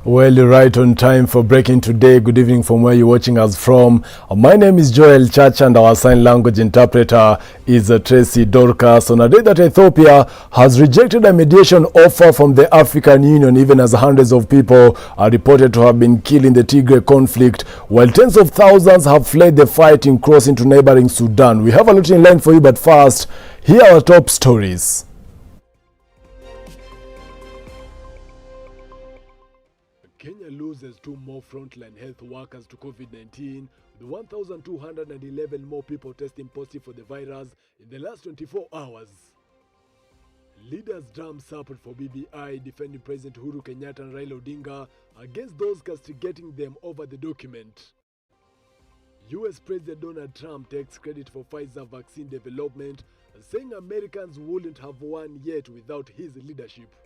Well, you're right on time for breaking today. Good evening from where you're watching us from. My name is Joel Church and our sign language interpreter is Tracy Dorcas. On a day that Ethiopia has rejected a mediation offer from the African Union, even as hundreds of people are reported to have been killed in the Tigray conflict, while tens of thousands have fled the fighting, crossing to neighboring Sudan. We have a lot in line for you, but first, here are our top stories. Kenya loses 2 more frontline health workers to COVID-19, with 1,211 more people testing positive for the virus in the last 24 hours. Leaders drum support for BBI, defending President Uhuru Kenyatta and Raila Odinga against those castigating them over the document. US President Donald Trump takes credit for Pfizer vaccine development, saying Americans wouldn't have won yet without his leadership.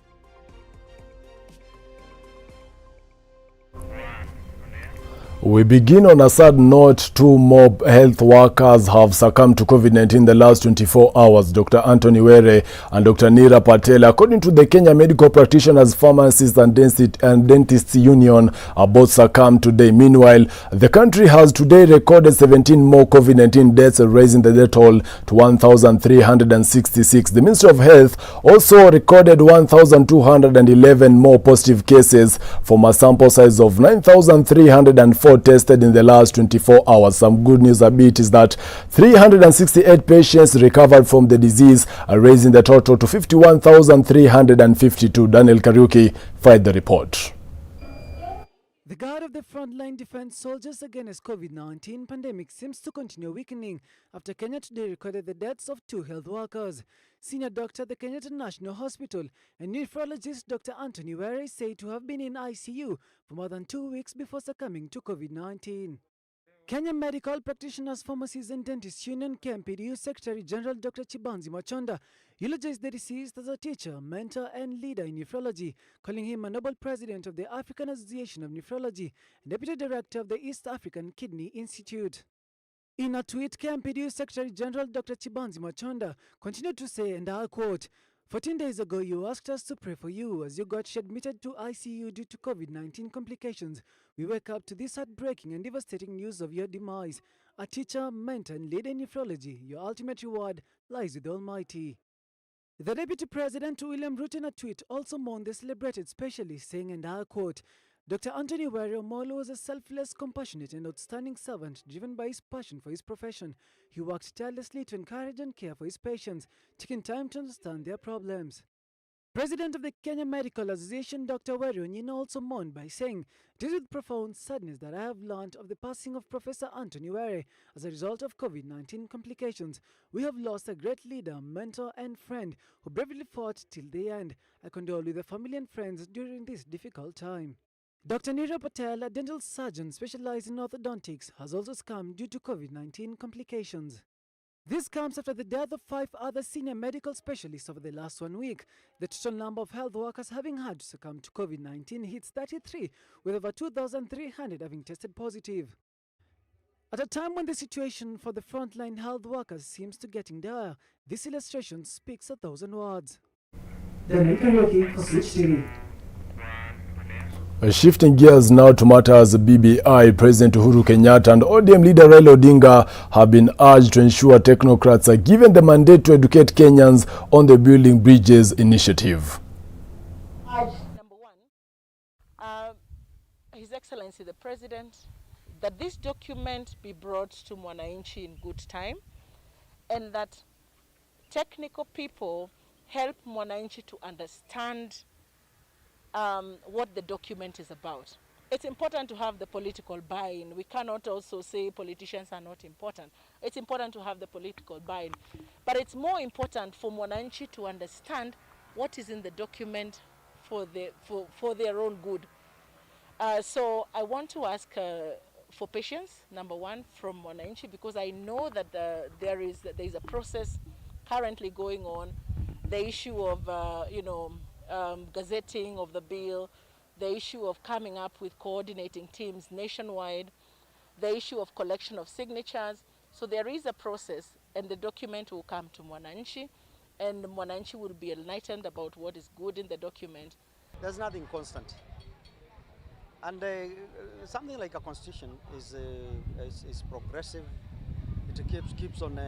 We begin on a sad note. 2 more health workers have succumbed to COVID-19 in the last 24 hours. Dr. Anthony Were and Dr. Nira Patel, according to the Kenya Medical Practitioners, Pharmacists and Dentists Union, are both succumbed today. Meanwhile, the country has today recorded 17 more COVID-19 deaths, raising the death toll to 1,366. The Ministry of Health also recorded 1,211 more positive cases from a sample size of 9,304 tested in the last 24 hours. Some good news a bit is that 368 patients recovered from the disease, raising the total to 51,352. Daniel Kariuki fired the report. The guard of the frontline defense soldiers against COVID-19 pandemic seems to continue weakening after Kenya today recorded the deaths of 2 health workers. Senior doctor at the Kenyatta National Hospital and nephrologist Dr. Anthony Were is said to have been in ICU for more than 2 weeks before succumbing to COVID-19. Kenya Medical Practitioners, Pharmacists and Dentists Union KMPDU Secretary General Dr. Chibanzi Machonda eulogized the deceased as a teacher, mentor and leader in nephrology, calling him a Nobel President of the African Association of Nephrology and Deputy Director of the East African Kidney Institute. In a tweet, KMPDU Secretary General Dr. Chibanzi Machonda continued to say, and I quote, "14 days ago, you asked us to pray for you as you got admitted to ICU due to COVID-19 complications. We wake up to this heartbreaking and devastating news of your demise. A teacher, mentor, and leader in nephrology, your ultimate reward lies with the Almighty." The Deputy President, William Ruto, in a tweet also mourned the celebrated specialist, saying, and I quote, "Dr. Anthony Were Omolo was a selfless, compassionate, and outstanding servant driven by his passion for his profession. He worked tirelessly to encourage and care for his patients, taking time to understand their problems." President of the Kenya Medical Association, Dr. Were Onyina, also mourned by saying, "It is with profound sadness that I have learned of the passing of Professor Anthony Were as a result of COVID-19 complications. We have lost a great leader, mentor, and friend who bravely fought till the end. I condole with the family and friends during this difficult time." Dr. Nira Patel, a dental surgeon specialized in orthodontics, has also succumbed due to COVID-19 complications. This comes after the death of 5 other senior medical specialists over the last 1 week. The total number of health workers having had to succumb to COVID-19 hits 33, with over 2,300 having tested positive. At a time when the situation for the frontline health workers seems to getting dire, this illustration speaks 1,000 words. Daniel Kariuki for Switch TV. Shifting gears now to matters BBI, President Uhuru Kenyatta and ODM leader Raila Odinga have been urged to ensure technocrats are given the mandate to educate Kenyans on the Building Bridges initiative. Number 1, His Excellency the President, that this document be brought to Mwananchi in good time, and that technical people help Mwananchi to understand what the document is about. It's important to have the political buy-in. We cannot also say politicians are not important. It's important to have the political buy-in. But it's more important for Mwananchi to understand what is in the document for their own good. So I want to ask for patience, number 1, from Mwananchi, because I know that there is a process currently going on. The issue of, gazetting of the bill, the issue of coming up with coordinating teams nationwide, the issue of collection of signatures. So there is a process, and the document will come to Mwananchi, and Mwananchi will be enlightened about what is good in the document. There's nothing constant. And something like a constitution is progressive. It keeps on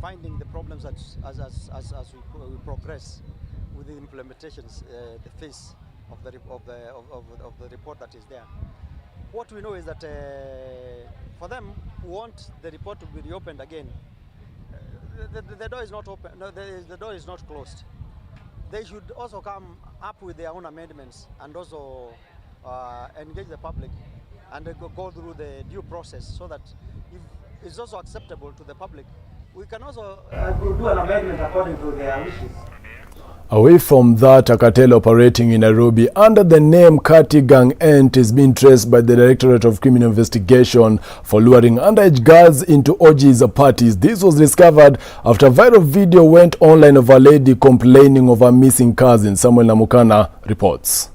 finding the problems as we progress with the implementations, the phase of the report that is there. What we know is that for them who want the report to be reopened again, the door is not open. No, the door is not closed. They should also come up with their own amendments and also engage the public and go through the due process, so that if it's also acceptable to the public, we can also do an amendment according to their wishes. Away from that, a cartel operating in Nairobi under the name Kati Gang Ent is being traced by the Directorate of Criminal Investigation for luring underage girls into orgies parties. This was discovered after a viral video went online of a lady complaining of her missing cousin. Samuel Namukana reports.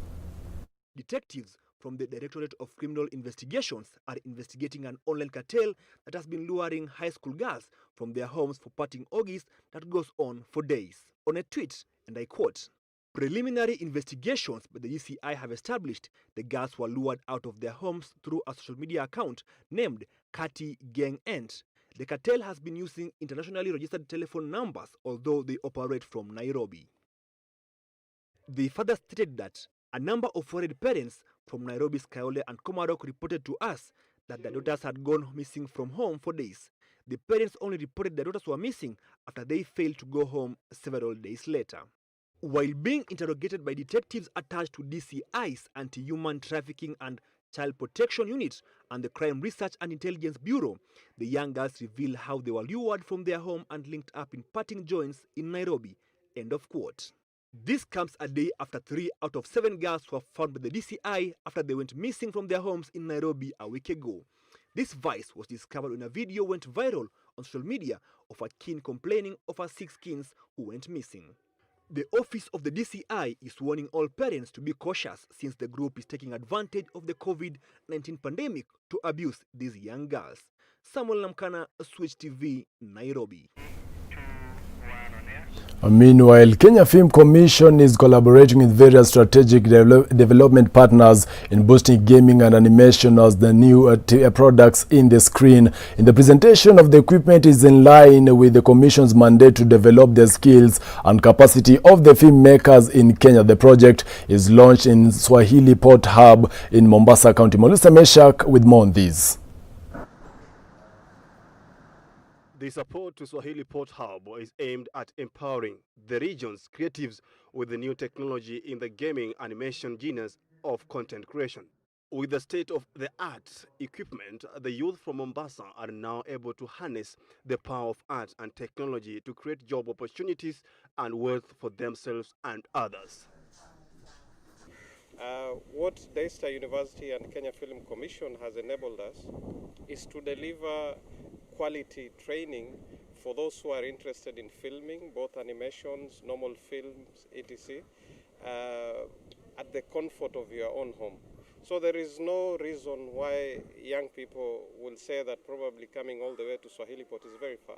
Detectives from the Directorate of Criminal Investigations are investigating an online cartel that has been luring high school girls from their homes for partying orgies that goes on for days. On a tweet, and I quote, "Preliminary investigations by the DCI have established the girls were lured out of their homes through a social media account named Kati Gang Ent. The cartel has been using internationally registered telephone numbers, although they operate from Nairobi." They further stated that a number of worried parents from Nairobi's Kayole and Komarok reported to us that their daughters had gone missing from home for days. The parents only reported their daughters were missing after they failed to go home several days later. While being interrogated by detectives attached to DCI's Anti-Human Trafficking and Child Protection Unit and the Crime Research and Intelligence Bureau, the young girls revealed how they were lured from their home and linked up in partying joints in Nairobi. End of quote. This comes a day after 3 out of 7 girls were found by the DCI after they went missing from their homes in Nairobi a week ago. This vice was discovered when a video went viral on social media of a teen complaining of her 6 kids who went missing. The office of the DCI is warning all parents to be cautious since the group is taking advantage of the COVID-19 pandemic to abuse these young girls. Samuel Namkana, Switch TV, Nairobi. Meanwhile, Kenya Film Commission is collaborating with various strategic development partners in boosting gaming and animation as the new products in the screen. In the presentation of the equipment is in line with the Commission's mandate to develop the skills and capacity of the filmmakers in Kenya. The project is launched in Swahili Port Hub in Mombasa County. Melissa Meshak with more on these. The support to Swahili Port Hub is aimed at empowering the region's creatives with the new technology in the gaming animation genres of content creation. With the state-of-the-art equipment, the youth from Mombasa are now able to harness the power of art and technology to create job opportunities and wealth for themselves and others. What Daystar University and Kenya Film Commission has enabled us is to deliver quality training for those who are interested in filming, both animations, normal films, etc., at the comfort of your own home. So there is no reason why young people will say that probably coming all the way to Swahili Port is very far.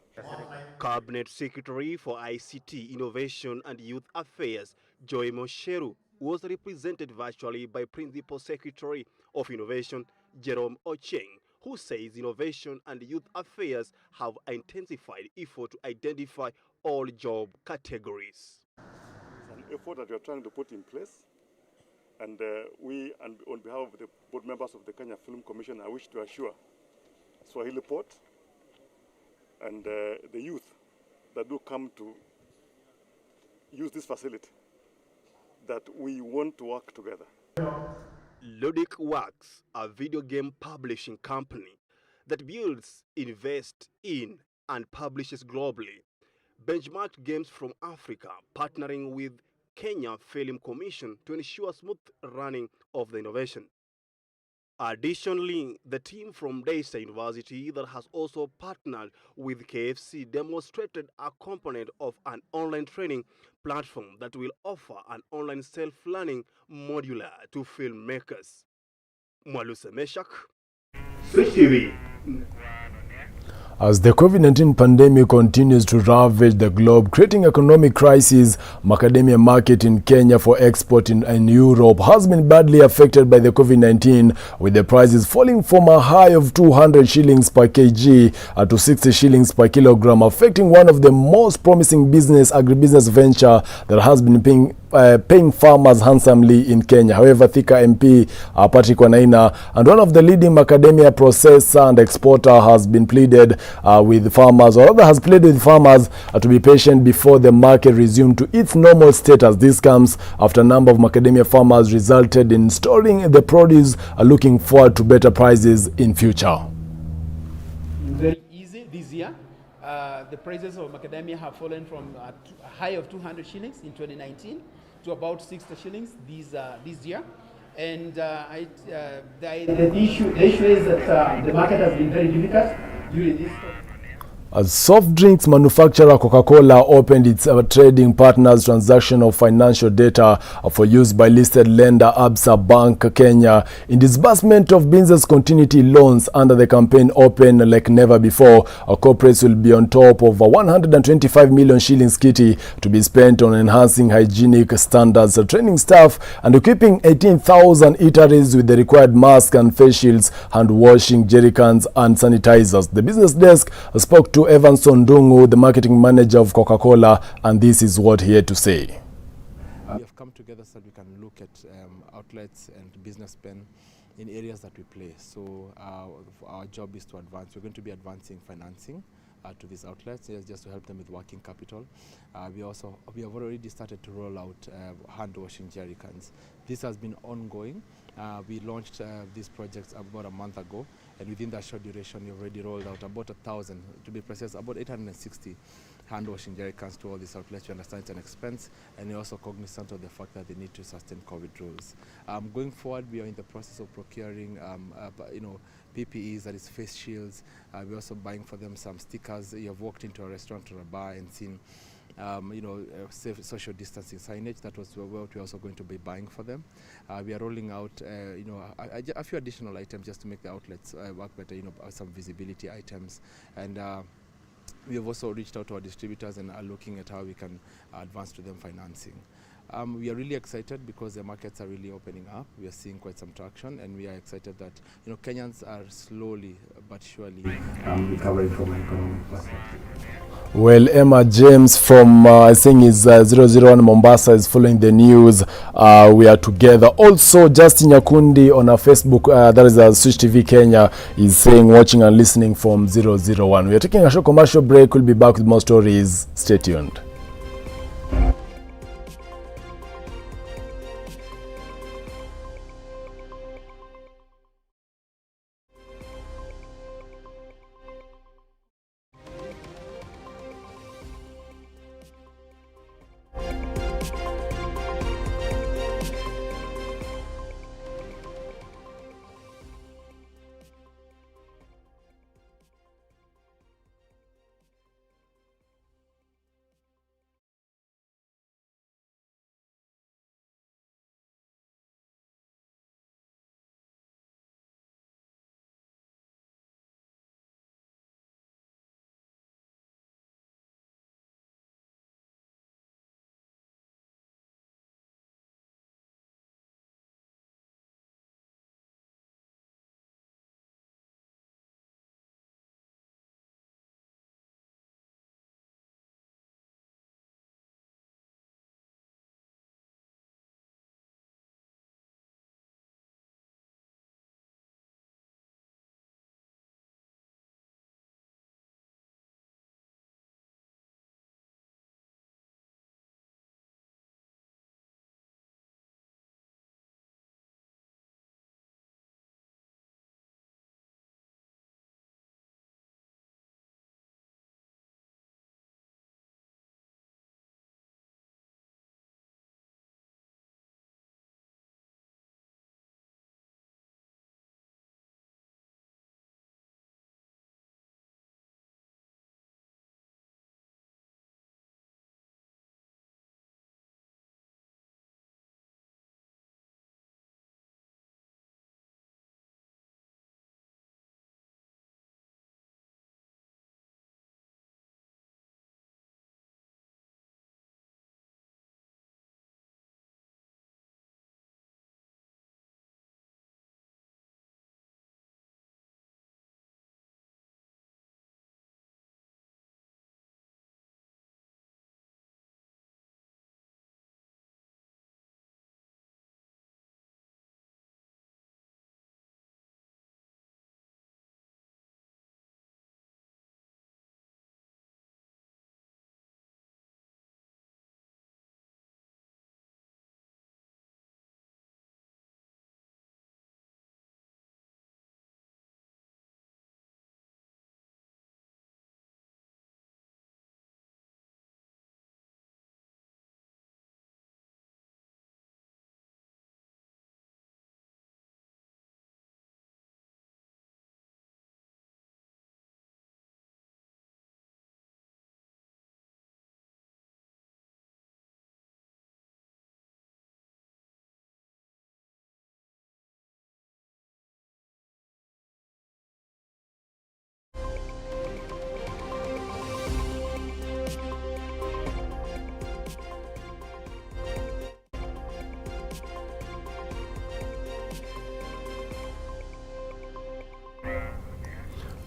Cabinet Secretary for ICT, Innovation and Youth Affairs, Joy Mosheru, was represented virtually by Principal Secretary of Innovation, Jerome Ocheng, who says Innovation and Youth Affairs have intensified effort to identify all job categories. It's an effort that we are trying to put in place, and on behalf of the board members of the Kenya Film Commission, I wish to assure Swahili Port and the youth that do come to use this facility that we want to work together. Ludic Works, a video game publishing company that builds, invests in, and publishes globally benchmarked games from Africa, partnering with Kenya Film Commission to ensure smooth running of the innovation. Additionally, the team from Daystar University that has also partnered with KFC demonstrated a component of an online training platform that will offer an online self-learning modular to filmmakers. Melissa Meshak, Switch TV. As the COVID-19 pandemic continues to ravage the globe, creating economic crisis, macadamia market in Kenya for export in Europe has been badly affected by the COVID-19, with the prices falling from a high of 200 shillings per kg to 60 shillings per kilogram, affecting one of the most promising agribusiness venture that has been paying farmers handsomely in Kenya. However, THIKA MP Patrick Wanaina and one of the leading macadamia processor and exporter has been pleaded with farmers, or rather has pleaded with farmers to be patient before the market resumed to its normal status. This comes after a number of macadamia farmers resulted in storing the produce, looking forward to better prices in future. Very easy this year. The prices of macadamia have fallen from a high of 200 shillings in 2019 to about 60 shillings this year. And the issue is that the market has been very difficult during this time. As soft drinks manufacturer Coca-Cola opened its trading partners transactional financial data for use by listed lender Absa Bank Kenya in disbursement of business continuity loans under the campaign Open Like Never Before, corporates will be on top of 125 million shillings kitty to be spent on enhancing hygienic standards, training staff and equipping 18,000 eateries with the required masks and face shields, hand washing jerrycans and sanitizers. The business desk spoke to Evanson Ndungu, the marketing manager of Coca-Cola, and this is what he had to say. We have come together so that we can look at outlets and business spend in areas that we play. So our job is to advance. We're going to be advancing financing to these outlets, just to help them with working capital. We have already started to roll out hand washing jerry cans. This has been ongoing. We launched these projects about a month ago, and within that short duration, we already rolled out about 1,000, to be precise, about 860 hand washing jerry cans to all these outlets. We understand it's an expense, and we're also cognizant of the fact that they need to sustain COVID rules. Going forward, we are in the process of procuring, PPEs, that is face shields. We're also buying for them some stickers. You have walked into a restaurant or a bar and seen safe social distancing signage. That was what we're also going to be buying for them. We are rolling out, a few additional items just to make the outlets work better. Some visibility items, and we have also reached out to our distributors and are looking at how we can advance to them financing. We are really excited because the markets are really opening up. We are seeing quite some traction, and we are excited that Kenyans are slowly but surely recovering from an economic perspective. Well, Emma James from, I think is 001 Mombasa is following the news. We are together. Also, Justin Nyakundi on our Facebook, that is Switch TV Kenya, is saying watching and listening from 001. We are taking a short commercial break. We'll be back with more stories. Stay tuned.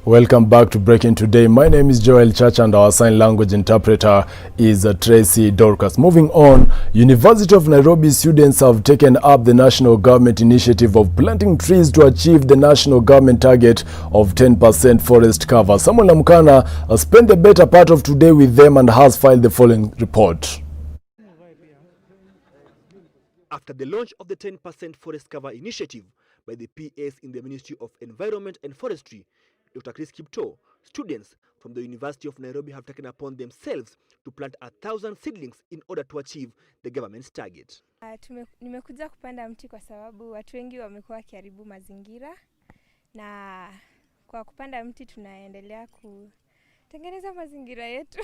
Welcome back to Breaking Today. My name is Joel Church and our sign language interpreter is Tracy Dorcas. Moving on, University of Nairobi students have taken up the national government initiative of planting trees to achieve the national government target of 10% forest cover. Samuel Namkana spent the better part of today with them and has filed the following report. After the launch of the 10% forest cover initiative by the PAs in the Ministry of Environment and Forestry, Dr. GOV.TO, students from the University of Nairobi have taken upon themselves to plant 1,000 seedlings in order to achieve the government's target. Nimekuja kupanda mti kwa sababu watu wengi wamekuwa wakiharibu mazingira, na kwa kupanda mti tunaendelea kutengeneza mazingira yetu.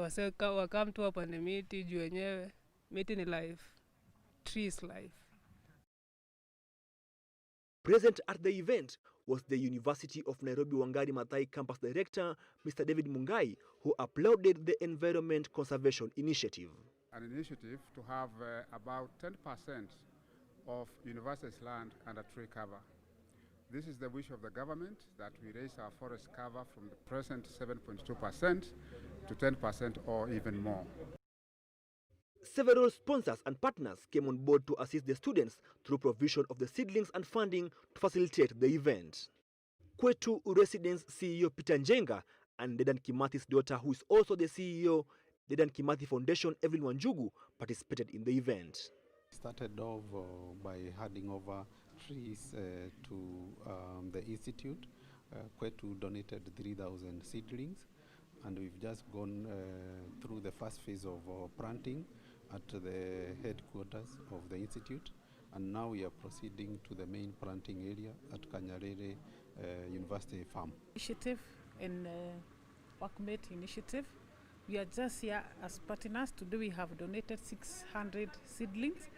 Waseka wakamtu wapande miti juu wenyewe. Miti ni life. Trees life. Present at the event was the University of Nairobi Wangari Maathai Campus Director, Mr. David Mungai, who applauded the Environment Conservation Initiative. An initiative to have about 10% of university's land under tree cover. This is the wish of the government, that we raise our forest cover from the present 7.2% to 10% or even more. Several sponsors and partners came on board to assist the students through provision of the seedlings and funding to facilitate the event. Kwetu Residence CEO Peter Njenga and Dedan Kimathi's daughter, who is also the CEO, Dedan Kimathi Foundation, Evelyn Wanjugu, participated in the event. Started off by handing over trees to the institute. Kwetu donated 3,000 seedlings, and we've just gone through the first phase of planting at the headquarters of the institute, and now we are proceeding to the main planting area at Kanyarere University Farm. Initiative and workmate initiative. We are just here as partners. Today we have donated 600 seedlings,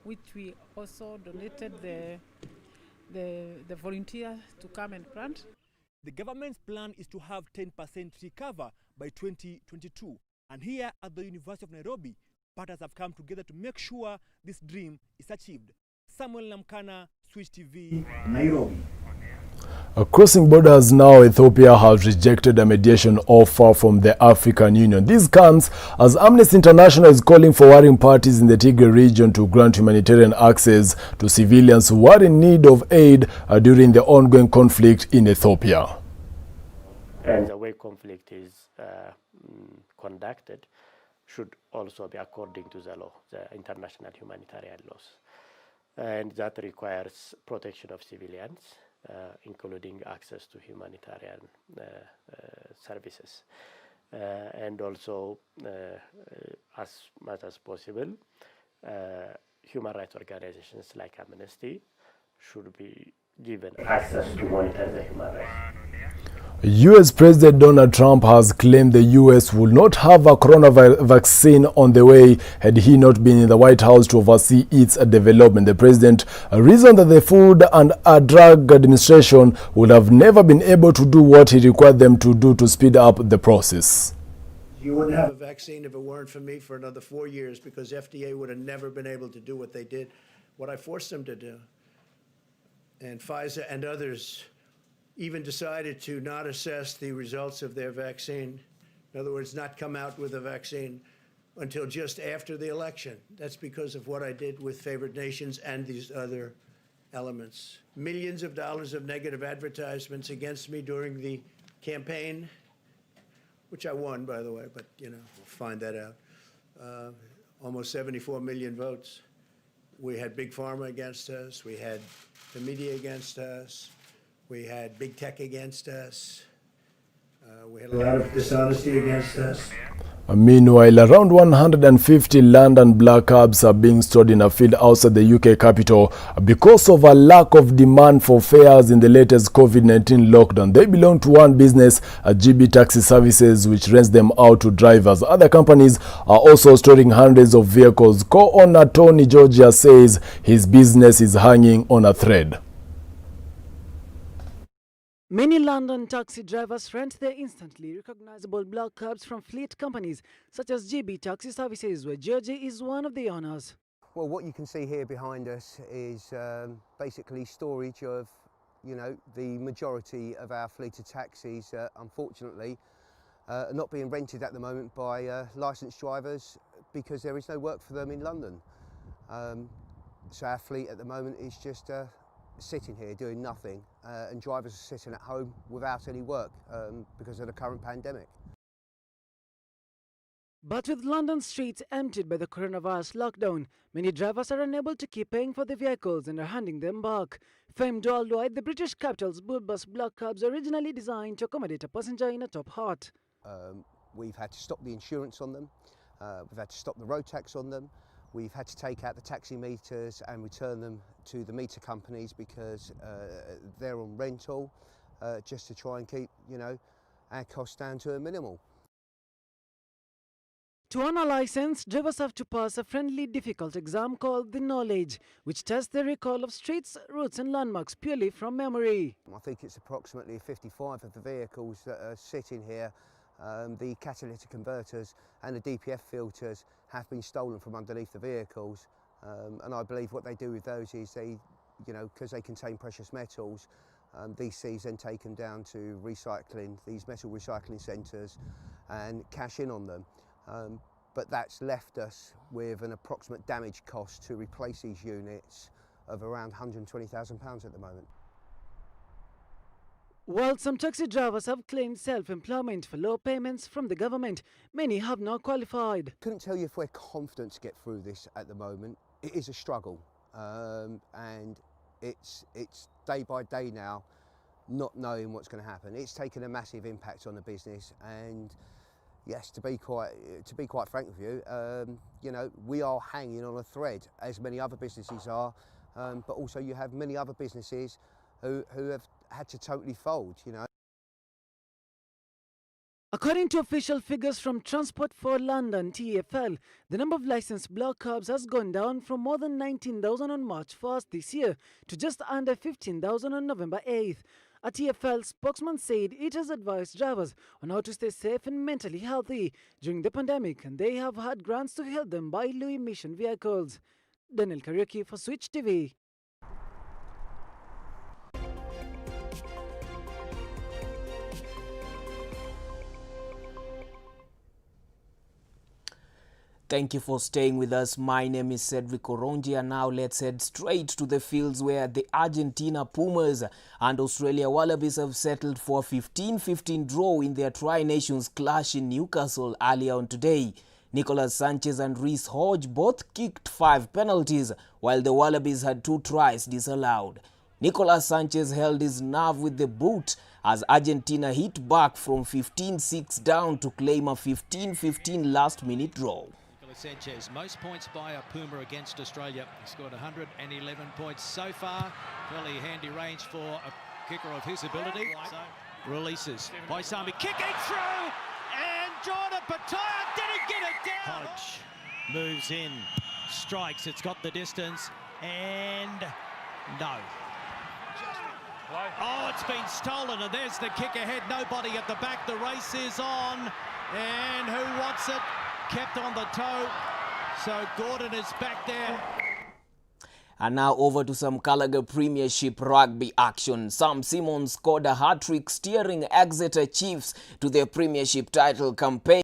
which we also donated the volunteers to come and plant. The government's plan is to have 10% tree cover by 2022, and here at the University of Nairobi, partners have come together to make sure this dream is achieved. Samuel Namkana, Switch TV, Nairobi. Crossing borders now, Ethiopia has rejected a mediation offer from the African Union. This comes as Amnesty International is calling for warring parties in the Tigray region to grant humanitarian access to civilians who are in need of aid during the ongoing conflict in Ethiopia. And the way conflict is conducted should also be according to the law, the international humanitarian laws. And that requires protection of civilians, including access to humanitarian services. And also, as much as possible, human rights organizations like Amnesty should be given access to monitor the human rights. U.S. President Donald Trump has claimed the U.S. will not have a coronavirus vaccine on the way had he not been in the White House to oversee its development. The president reasoned that the Food and Drug Administration would have never been able to do what he required them to do to speed up the process. You wouldn't have a vaccine if it weren't for me for another 4 years, because FDA would have never been able to do what they did, what I forced them to do. And Pfizer and others even decided to not assess the results of their vaccine. In other words, not come out with a vaccine until just after the election. That's because of what I did with favored nations and these other elements. Millions of dollars of negative advertisements against me during the campaign, which I won, by the way, but we'll find that out. Almost 74 million votes. We had Big Pharma against us. We had the media against us. We had big tech against us. We had a lot of dishonesty against us. Meanwhile, around 150 London black cabs are being stored in a field outside the UK capital because of a lack of demand for fares in the latest COVID-19 lockdown. They belong to one business, GB Taxi Services, which rents them out to drivers. Other companies are also storing hundreds of vehicles. Co-owner Tony Georgia says his business is hanging on a thread. Many London taxi drivers rent their instantly recognizable black cabs from fleet companies such as GB Taxi Services, where Georgie is one of the owners. Well, what you can see here behind us is basically storage of you know, the majority of our fleet of taxis, unfortunately, are not being rented at the moment by licensed drivers because there is no work for them in London. So our fleet at the moment is just sitting here doing nothing, and drivers are sitting at home without any work because of the current pandemic. But with London streets emptied by the coronavirus lockdown, many drivers are unable to keep paying for their vehicles and are handing them back. Famed worldwide, the British capital's bus block cabs are originally designed to accommodate a passenger in a top hat. We've had to stop the insurance on them, we've had to stop the road tax on them, we've had to take out the taxi meters and return them to the meter companies because they're on rental, just to try and keep, you know, our costs down to a minimal. To earn a license, drivers have to pass a friendly, difficult exam called the Knowledge, which tests their recall of streets, routes and landmarks purely from memory. I think it's approximately 55 of the vehicles that are sitting here. The catalytic converters and the DPF filters have been stolen from underneath the vehicles, and I believe what they do with those is they, you know, because they contain precious metals, these thieves then take them down to recycling, these metal recycling centres, and cash in on them. But that's left us with an approximate damage cost to replace these units of around £120,000 at the moment. While some taxi drivers have claimed self-employment for low payments from the government, many have not qualified. Couldn't tell you if we're confident to get through this at the moment. It is a struggle, and it's day by day now, not knowing what's going to happen. It's taken a massive impact on the business, and yes, to be quite frank with you, you know, we are hanging on a thread, as many other businesses are, but also you have many other businesses who have had to totally fold, you know. According to official figures from Transport for London, TfL, the number of licensed block cabs has gone down from more than 19,000 on March 1st this year to just under 15,000 on November 8th. A TfL spokesman said it has advised drivers on how to stay safe and mentally healthy during the pandemic, and they have had grants to help them buy low-emission vehicles. Daniel Kariuki for Switch TV. Thank you for staying with us. My name is Cedric Oronji, and now let's head straight to the fields where the Argentina Pumas and Australia Wallabies have settled for a 15-15 draw in their Tri-Nations clash in Newcastle earlier on today. Nicolas Sanchez and Reece Hodge both kicked 5 penalties, while the Wallabies had 2 tries disallowed. Nicolas Sanchez held his nerve with the boot as Argentina hit back from 15-6 down to claim a 15-15 last-minute draw. Sanchez, most points by a Puma against Australia. He scored 111 points so far. Fairly handy range for a kicker of his ability. So, releases by Sami, kicking through, and Jordan Pataia didn't get it down. Hodge moves in, strikes, it's got the distance, and no. Oh, it's been stolen, and there's the kick ahead. Nobody at the back. The race is on, and who wants it? Kept on the toe, so Gordon is back there. And now over to some Gallagher Premiership rugby action. Sam Simons scored a hat-trick, steering Exeter Chiefs to their Premiership title campaign.